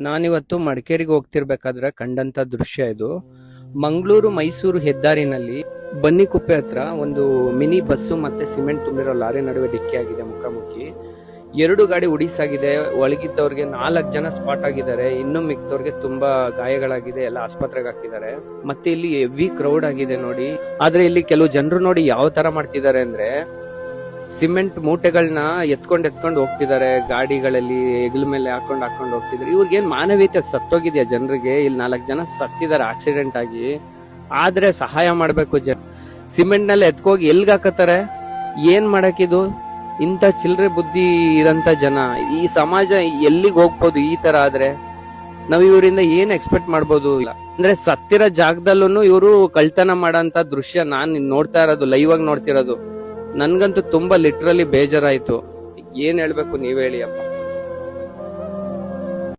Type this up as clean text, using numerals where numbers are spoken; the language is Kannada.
ನಾನಿವತ್ತು ಮಡಿಕೇರಿಗೆ ಹೋಗ್ತಿರ್ಬೇಕಾದ್ರೆ ಕಂಡಂತ ದೃಶ್ಯ ಇದು. ಮಂಗಳೂರು ಮೈಸೂರು ಹೆದ್ದಾರಿನಲ್ಲಿ ಬನ್ನಿಕುಪ್ಪೆ ಹತ್ರ ಒಂದು ಮಿನಿ ಬಸ್ಸು ಮತ್ತೆ ಸಿಮೆಂಟ್ ತುಂಬಿರೋ ಲಾರಿ ನಡುವೆ ಡಿಕ್ಕಿ ಆಗಿದೆ ಮುಖಾಮುಖಿ. 2 ಗಾಡಿ ಉಡಿಸಾಗಿದೆ. ಒಳಗಿದ್ದವ್ರಿಗೆ 4 ಜನ ಸ್ಪಾಟ್ ಆಗಿದ್ದಾರೆ. ಇನ್ನು ಮಿಕ್ದವ್ರಿಗೆ ತುಂಬಾ ಗಾಯಗಳಾಗಿದೆ. ಎಲ್ಲ ಆಸ್ಪತ್ರೆಗೆ ಹಾಕಿದ್ದಾರೆ. ಮತ್ತೆ ಇಲ್ಲಿ ಹೆವಿ ಕ್ರೌಡ್ ಆಗಿದೆ ನೋಡಿ. ಆದ್ರೆ ಇಲ್ಲಿ ಕೆಲವು ಜನರು ನೋಡಿ ಯಾವ ತರ ಮಾಡ್ತಿದ್ದಾರೆ ಅಂದ್ರೆ, ಸಿಮೆಂಟ್ ಮೂಟೆಗಳನ್ನ ಎತ್ಕೊಂಡು ಹೋಗ್ತಿದ್ದಾರೆ ಗಾಡಿಗಳಲ್ಲಿ, ಹೆಗಲ ಮೇಲೆ ಹಾಕೊಂಡು ಹೋಗ್ತಿದ್ದಾರೆ. ಇವ್ರಿಗೇನ್ ಮಾನವೀಯತೆ ಸತ್ತೋಗಿದ್ಯಾ ಜನರಿಗೆ? ಇಲ್ಲಿ 4 ಜನ ಸತ್ತಿದ್ದಾರೆ ಆಕ್ಸಿಡೆಂಟ್ ಆಗಿ. ಆದ್ರೆ ಸಹಾಯ ಮಾಡ್ಬೇಕು. ಸಿಮೆಂಟ್ ನಲ್ಲಿ ಎತ್ಕೋಗಿ ಎಲ್ಗ ಹಾಕತ್ತಾರೆ? ಏನ್ ಮಾಡಕ್ಕಿದು? ಇಂತ ಚಿಲ್ಲರೆ ಬುದ್ಧಿ ಇರಂತ ಜನ ಈ ಸಮಾಜ ಎಲ್ಲಿಗೆ ಹೋಗ್ಬೋದು ಈ ತರ ಆದ್ರೆ? ನಾವ್ ಇವರಿಂದ ಏನ್ ಎಕ್ಸ್ಪೆಕ್ಟ್ ಮಾಡ್ಬೋದು? ಅಂದ್ರೆ ಸತ್ತಿರೋ ಜಾಗದಲ್ಲೂ ಇವರು ಕಳ್ತನ ಮಾಡಂತ ದೃಶ್ಯ ನಾನ್ ನೋಡ್ತಾ ಇರೋದು, ಲೈವ್ ಆಗಿ ನೋಡ್ತಿರೋದು. ನನ್ಗಂತೂ ತುಂಬಾ ಲಿಟ್ರಲಿ ಬೇಜಾರಾಯ್ತು. ಏನ್ ಹೇಳ್ಬೇಕು ನೀವ್ ಹೇಳಿ ಅಪ್ಪ.